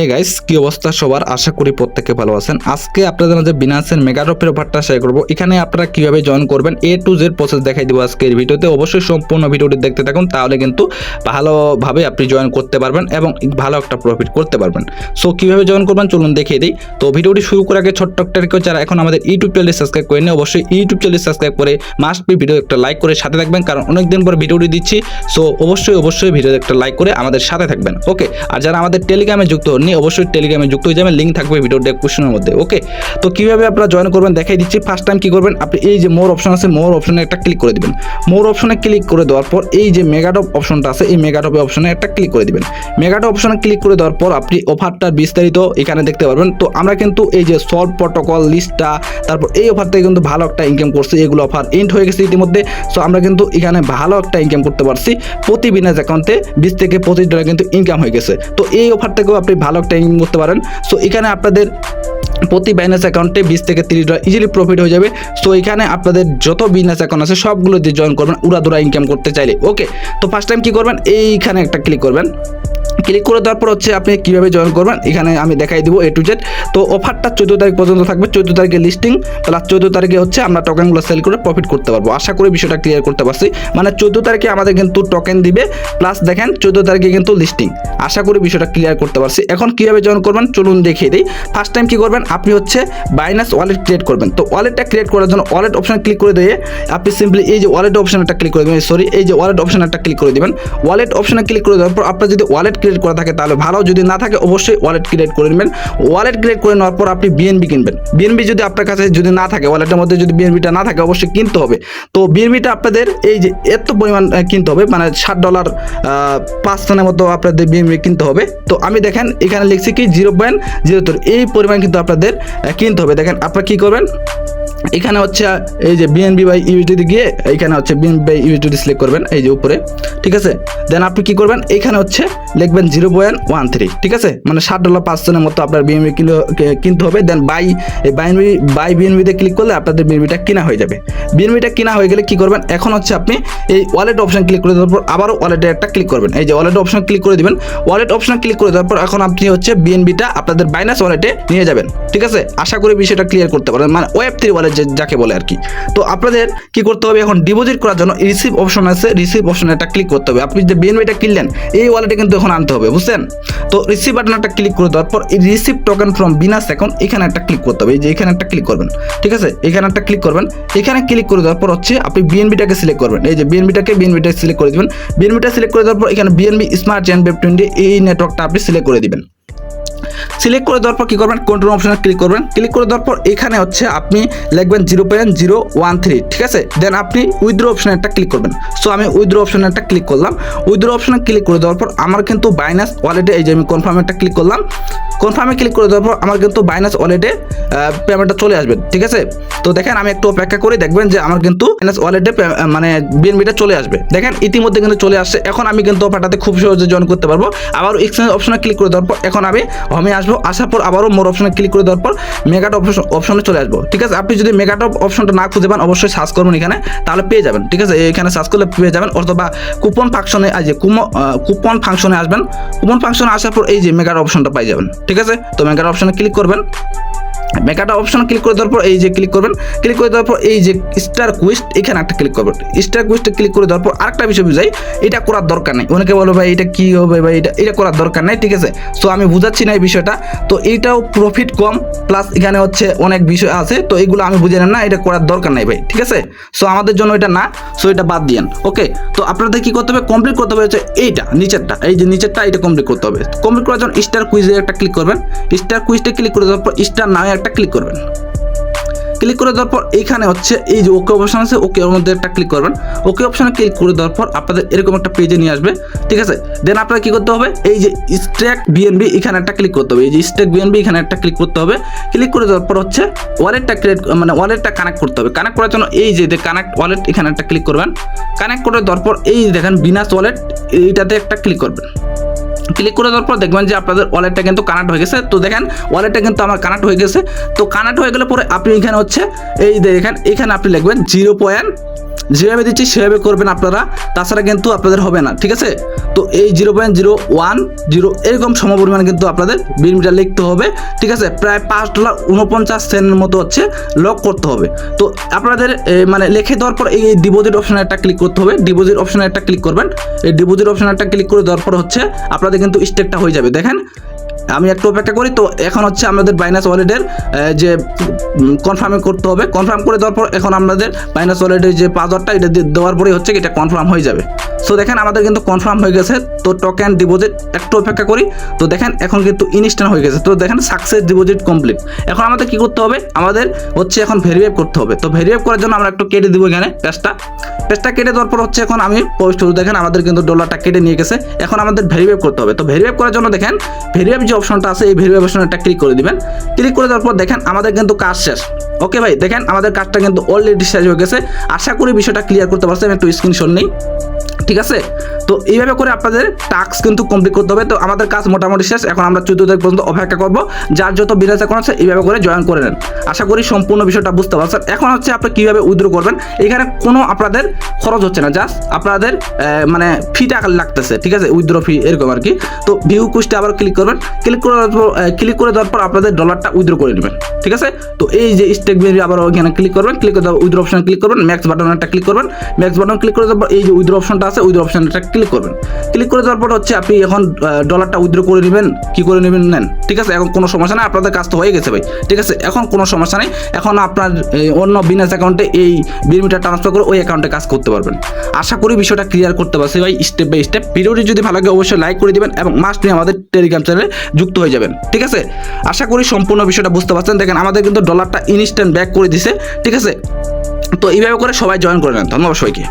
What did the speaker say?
এই গাইস, কি অবস্থা সবার? আশা করি প্রত্যেকে ভালো আছেন। আজকে আপনাদের মাঝে বিনান্সের মেগা ড্রপের অফারটা শেয়ার করব। এখানে আপনারা কিভাবে জয়েন করবেন A to Z প্রসেস দেখাই দিব আজকের ভিডিওতে। অবশ্যই সম্পূর্ণ ভিডিওটি দেখতে থাকুন, তাহলে কিন্তু ভালোভাবে আপনি জয়েন করতে পারবেন এবং ভালো একটা প্রফিট করতে পারবেন। সো কিভাবে জয়েন করবেন চলুন দেখিয়ে দিই। তো ভিডিওটি শুরু করার আগে ছোট্ট একটা রিকোয়েস্ট, যারা এখন আমাদের ইউটিউব চ্যানেলে সাবস্ক্রাইব করেন অবশ্যই ইউটিউব চ্যানেলে সাবস্ক্রাইব করে মাস্ট বি ভিডিও একটা লাইক করে সাথে থাকবেন, কারণ অনেকদিন পর ভিডিওটি দিচ্ছি। সো অবশ্যই ভিডিওতে একটা লাইক করে আমাদের সাথে থাকবেন। ওকে, আর যারা আমাদের টেলিগ্রামে যুক্ত হননি অবশ্যই টেলিগ্রামে যুক্ত হয়ে যাবেন, লিঙ্ক থাকবে ভিডিও ডেসক্রিপশনের মধ্যে। ওকে, তো কিভাবে আপনারা জয়েন করবেন দেখাই দিচ্ছি। ফার্স্ট টাইম কি করবেন, আপনি এই যে মোর অপশন আছে, মোর অপশনে একটা ক্লিক করে দিবেন। মোর অপশনে ক্লিক করে দেওয়ার পর এই যে মেগাডপ অপশনটা আছে, এই মেগাডপ অপশনে একটা ক্লিক করে দিবেন। মেগাডপ অপশনে ক্লিক করে দেওয়ার পর আপনি অফারটার বিস্তারিত এখানে দেখতে পারবেন। তো আমরা কিন্তু এই যে সলভ প্রটোকল লিস্টটা, তারপর এই অফার থেকে কিন্তু ভালো একটা ইনকাম করছি। এগুলো অফার এন্ড হয়ে গেছে ইতিমধ্যে। সো আমরা কিন্তু এখানে ভালো একটা ইনকাম করতে পারছি। প্রতি বিনাস অ্যাকাউন্টে 20 থেকে $25 কিন্তু ইনকাম হয়ে গেছে। তো এই অফার থেকেও আপনি ভালো একটা ইনকাম করতে পারেন। সো এখানে আপনাদের প্রতি বাইন্যান্স অ্যাকাউন্টে $20 থেকে $30 ইজিলি প্রফিট হয়ে যাবে। সো এখানে আপনাদের যত বিজনেস অ্যাকাউন্ট আছে সবগুলো দিয়ে জয়েন করবেন উড়াদুরা ইনকাম করতে চাইলে। ওকে, তো ফার্স্ট টাইম কি করবেন, এইখানে একটা ক্লিক করবেন। ক্লিক করে দেওয়ার পর হচ্ছে আপনি কীভাবে জয়েন করবেন এখানে আমি দেখাই দিব A to Z। তো অফারটা 14 তারিখ পর্যন্ত থাকবে। 14 তারিখে লিস্টিং প্লাস 14 তারিখে হচ্ছে আমরা টোকেনগুলো সেল করে প্রফিট করতে পারবো। আশা করি বিষয়টা ক্লিয়ার করতে পারছি। মানে 14 তারিখে আমাদের কিন্তু টোকেন দিবে, প্লাস দেখেন 14 তারিখে কিন্তু লিস্টিং। আশা করি বিষয়টা ক্লিয়ার করতে পারছি। এখন কীভাবে জয়েন করবেন চলুন দেখিয়ে দিই। ফার্স্ট টাইম কী করবেন, আপনি হচ্ছে বাইন্যান্স ওয়ালেট ক্রিয়েট করবেন। তো ওয়ালেটটা ক্রিয়েট করার জন্য ওয়ালেট অপশন ক্লিক করে দিয়ে আপনি সিম্পলি এই যে ওয়ালেট অপশন একটা ক্লিক করে দেবেন। এই যে ওয়ালেট অপশন একটা ক্লিক করে দিবেন। ওয়ালেট অপশনে ক্লিক করে দেওয়ার পর আপনার যদি ওয়ালেট ক্রিয়েট করা থাকে তাহলে ভালো, যদি না থাকে অবশ্যই ওয়ালেট ক্রিয়েট করে নেবেন। ওয়ালেট ক্রিয়েট করে নেওয়ার পর আপনি বিএনবি কিনবেন। বিএনবি যদি আপনার কাছে যদি না থাকে, ওয়ালেটের মধ্যে যদি বিএনবিটা না থাকে অবশ্যই কিনতে হবে। তো বিএনবিটা আপনাদের এই যে এত পরিমাণ কিনতে হবে, মানে $60 5 টনের মতো আপনাদের বিএনবি কিনতে হবে। তো আমি দেখেন এখানে লিখছি কি 0.03 এই পরিমাণ কিন্তু আপনাদের কিনতে হবে। দেখেন আপনারা কী করবেন, এখানে হচ্ছে এই যে বিএনবি বাই ইউএসডি গিয়ে এখানে হচ্ছে বিএনবি বাই ইউএসডি সিলেক্ট করবেন এই যে উপরে, ঠিক আছে। দেন আপনি কি করবেন, এখানে হচ্ছে লিখবেন 0.13, ঠিক আছে, মানে $60 5 টনের মতো আপনার বিএনবি কিনতে হবে। দেন বাই বিএনবিতে ক্লিক করলে আপনাদের বিএনবিটা কেনা হয়ে যাবে। বিএনবিটা কেনা হয়ে গেলে কি করবেন, এখন হচ্ছে আপনি এই ওয়ালেট অপশন ক্লিক করে দেওয়ার পর আবারও ওয়ালেটে একটা ক্লিক করবেন। এই যে ওয়ালেট অপশন ক্লিক করে দিবেন। ওয়ালেট অপশন ক্লিক করে দেওয়ার পর এখন আপনি হচ্ছে বিএনবিটা আপনাদের বাইন্যান্স ওয়ালেটে নিয়ে যাবেন, ঠিক আছে। আশা করি বিষয়টা ক্লিয়ার করতে পারেন, মানে Web3 ওয়ালেট যাকে বলে আর কি। তো আপনাদের কি করতে হবে, এখন ডিপোজিট করার জন্য রিসিভ অপশন আছে, রিসিভ অপশনে একটা ক্লিক করতে হবে। আপনি যে বিএনবিটা কিনলেন এই ওয়ালেটে কিন্তু এখন আনতে হবে, বুঝছেন। তো রিসিভ বাটনে একটা ক্লিক করে দেওয়ার পর receive token from Binance account এখানে একটা ক্লিক করতে হবে। এই যে এখানে একটা ক্লিক করবেন, ঠিক আছে, এখানে একটা ক্লিক করবেন। এখানে ক্লিক করে দেওয়ার পর হচ্ছে আপনি বিএনবিটাকে সিলেক্ট করবেন। এই যে বিএনবিটা সিলেক্ট করে দিবেন। বিএনবিটা সিলেক্ট করে দেওয়ার পর এখানে বিএনবি স্মার্ট চেইন Web20 এই নেটওয়ার্কটা আপনি সিলেক্ট করে দিবেন। সিলেক্ট করে দেওয়ার পর কী করবেন, কন্ট্রোল অপশনে ক্লিক করবেন। ক্লিক করে দেওয়ার পর এখানে হচ্ছে আপনি লিখবেন 0.013, ঠিক আছে। দেন আপনি উইথড্র অপশনে একটা ক্লিক করবেন। সো আমি উইথড্র অপশনে একটা ক্লিক করলাম। উইথড্র অপশনে ক্লিক করে দেওয়ার পর আমার কিন্তু বাইন্যান্স ওয়ালেটে এই যে আমি কনফার্মে একটা ক্লিক করলাম। কনফার্মে ক্লিক করে দেওয়ার পর আমার কিন্তু বাইন্যান্স ওয়ালেটে পেমেন্টটা চলে আসবে, ঠিক আছে। তো দেখেন আমি একটু অপেক্ষা করে দেখবেন যে আমার কিন্তু বাইন্যান্স ওয়ালেটে মানে বিএনবিটা চলে আসবে। দেখেন ইতিমধ্যে কিন্তু চলে আসছে। এখন আমি কিন্তু অফারটাতে খুব সহজে জয়েন করতে পারবো। আবার এক্সচেঞ্জ অপশনে ক্লিক করে দেওয়ার পর এখন আমি হোমে আসবো। আসার পর আবারও মোর অপশনে ক্লিক করে দেওয়ার পর মেগাটপ অপশনে চলে আসবো, ঠিক আছে। আপনি যদি মেগাটপ অপশনটা না খুঁজে পান অবশ্যই সার্চ করবেন এখানে, তাহলে পেয়ে যাবেন, ঠিক আছে। এখানে সার্চ করলে পেয়ে যাবেন, অথবা কুপন ফাংশনে কুপন ফাংশনে আসবেন। কুপন ফাংশনে আসার পর এই যে মেগার অপশনটা পাই যাবেন, ঠিক আছে। তো মেগার অপশনে ক্লিক করবেন। মেগাটা অপশন ক্লিক করে দেওয়ার পর এই যে ক্লিক করবেন। ক্লিক করে দেওয়ার পর এই যে স্টার কুইস্ট এখানে একটা ক্লিক করবেন। স্টার কুইস্টে ক্লিক করে দেওয়ার পর আরেকটা বিষয় বুঝাই, এটা করার দরকার নেই। অনেকে বলো ভাই এটা কি হবে, ভাই এটা করার দরকার নেই, ঠিক আছে। সো আমি বুঝাচ্ছি না এই বিষয়টা। তো এইটাও প্রফিট কম, প্লাস এখানে হচ্ছে অনেক বিষয় আছে, তো এইগুলো আমি বুঝে নেন না, এটা করার দরকার নাই ভাই, ঠিক আছে। সো আমাদের জন্য এটা না, সো এটা বাদ দিয়েন। ওকে, তো আপনাদের কি করতে হবে, কমপ্লিট করতে হবে হচ্ছে এইটা নিচেরটা, এই যে নিচেরটা এটা কমপ্লিট করতে হবে। কমপ্লিট করার জন্য স্টার কুইজে একটা ক্লিক করবেন। স্টার কুইজে ক্লিক করে দেওয়ার পর স্টার নামে একটা ক্লিক করবেন। ক্লিক করে দেওয়ার পর এইখানে হচ্ছে এই যে ওকে অপশন আছে, ওকে এর মধ্যে একটা ক্লিক করবেন। ওকে অপশনে ক্লিক করে দেওয়ার পর আপনাদের এরকম একটা পেজে নিয়ে আসবে, ঠিক আছে। দেন আপনারা কি করতে হবে, এই যে স্ট্যাক বিএনবি এখানে একটা ক্লিক করতে হবে। এই যে স্ট্যাক বিএনবি এখানে একটা ক্লিক করতে হবে। ক্লিক করে দেওয়ার পর হচ্ছে ওয়ালেটটা ওয়ালেটটা কানেক্ট করতে হবে। কানেক্ট করার জন্য এই যে কানেক্ট ওয়ালেট এখানে একটা ক্লিক করবেন। কানেক্ট করে দেওয়ার পর এই দেখেন বিনান্স ওয়ালেট এইটাতে একটা ক্লিক করবেন। ক্লিক করে দেওয়ার পর দেখবেন যে আপনাদের ওয়ালেটটা কিন্তু কানেক্ট হয়ে গেছে। তো দেখেন ওয়ালেটটা কিন্তু আমার কানেক্ট হয়ে গেছে। তো কানেক্ট হয়ে গেলে পরে আপনি এখানে হচ্ছে এই দেখেন এখানে আপনি লিখবেন যেভাবে দিচ্ছি সেভাবে করবেন আপনারা, তাছাড়া কিন্তু আপনাদের হবে না, ঠিক আছে। তো এই 0.010 এরকম সমপরিমাণ কিন্তু আপনাদের বিনিময়টা লিখতে হবে, ঠিক আছে। প্রায় $5.49 মতো হচ্ছে লক করতে হবে। তো আপনাদের মানে লিখে দেওয়ার পর এই ডিপোজিট অপশনে একটা ক্লিক করতে হবে, ডিপোজিট অপশনে একটা ক্লিক করবেন। এই ডিপোজিট অপশনে একটা ক্লিক করে দেওয়ার পর হচ্ছে আপনাদের কিন্তু স্টেকটা হয়ে যাবে। দেখেন আমি একটু অপেক্ষা করি। তো এখন হচ্ছে আমাদের বাইনান্স ওয়ালেটের যে কনফার্মিং করতে হবে, কনফার্ম করে দেওয়ার পর এখন আমাদের বাইনান্স ওয়ালেটের যে পাসওয়ার্ডটা এটা দেওয়ার পরে হচ্ছে এটা কনফার্ম হয়ে যাবে। সো দেখেন আমাদের কিন্তু কনফার্ম হয়ে গেছে। তো টোকেন ডিপোজিট একটু অপেক্ষা করি। তো দেখেন এখন কিন্তু ইনস্ট্যান্ট হয়ে গেছে। তো দেখেন সাকসেস ডিপোজিট কমপ্লিট। এখন আমাদের কি করতে হবে, আমাদের হচ্ছে এখন ভেরিফাই করতে হবে। তো ভেরিফাই করার জন্য আমরা একটু কেটে দিব এখানে পেজটা কেটে দেওয়ার পর হচ্ছে এখন আমি পোস্ট করব। দেখেন আমাদের কিন্তু ডলারটা কেটে নিয়ে গেছে। এখন আমাদের ভেরিফাই করতে হবে। তো ভেরিফাই করার জন্য দেখেন ভেরিফাই যে অপশনটা আছে এই ভেরিফাই অপশনে একটা ক্লিক করে দিবেন। ক্লিক করে দেওয়ার পর দেখেন আমাদের কিন্তু কাজ শেষ। ওকে ভাই, দেখেন আমাদের কাজটা কিন্তু অলরেডি শেষ হয়ে গেছে। আশা করি বিষয়টা ক্লিয়ার করতে পারছেন। একটু স্ক্রিনশট নেই, ঠিক আছে। তো এইভাবে করে আপনাদের টাস্ক কিন্তু কমপ্লিট করতে হবে। তো আমাদের কাজ মোটামুটি শেষ। এখন আমরা 14 তারিখ পর্যন্ত অপেক্ষা করব। যার যত বিনাস অ্যাকাউন্ট আছে এইভাবে করে জয়েন করে নেন। আশা করি সম্পূর্ণ বিষয়টা বুঝতে পারছেন। এখন হচ্ছে আপনি কীভাবে উইথড্র করবেন, এখানে কোনো আপনাদের খরচ হচ্ছে না, জাস্ট আপনাদের মানে ফিটা লাগতেছে, ঠিক আছে, উইথড্র ফি এরকম আর কি। তো ভিউ কুইজটা আবার ক্লিক করবেন। ক্লিক করে দেওয়ার পর আপনাদের ডলারটা উইথড্র করে নেবেন, ঠিক আছে। তো এই যে স্টেক বেরি আবার ওইখানে ক্লিক করবেন। ক্লিক করে দেওয়ার উইথড্র অপশন ক্লিক করবেন। ম্যাক্স বাটন একটা ক্লিক করবেন। ম্যাক্স বাটন ক্লিক করে দেওয়ার পর এই যে উইথড্র অপশনটা আছে উইথড্র অপশনটা ক্লিক করবেন। ক্লিক করে দেওয়ার পর হচ্ছে আপনি এখন ডলারটা উইথড্র করে নেবেন। কি করে নেবেন নেন, ঠিক আছে। এখন কোনো সমস্যা নেই, আপনাদের কাজ তো হয়ে গেছে ভাই, ঠিক আছে। এখন কোনো সমস্যা নেই। এখন আপনার অন্য বিনাস অ্যাকাউন্টে এই বিনিময়টা ট্রান্সফার করে ওই অ্যাকাউন্টে কাজ করতে পারবেন। আশা করি বিষয়টা ক্লিয়ার করতে পারছি ভাই, স্টেপ বাই স্টেপ। ভিডিওটি যদি ভালো লাগে অবশ্যই লাইক করে দিবেন এবং মাস্ট নিয়ে আমাদের টেলিগ্রাম চ্যানেলে যুক্ত হয়ে যাবেন, ঠিক আছে। আশা করি সম্পূর্ণ বিষয়টা বুঝতে পারছেন। দেখেন আমাদের কিন্তু ডলারটা ইনস্ট্যান্ট ব্যাক করে দিছে, ঠিক আছে। তো এইভাবে করে সবাই জয়েন করে নেন। ধন্যবাদ সবাইকে।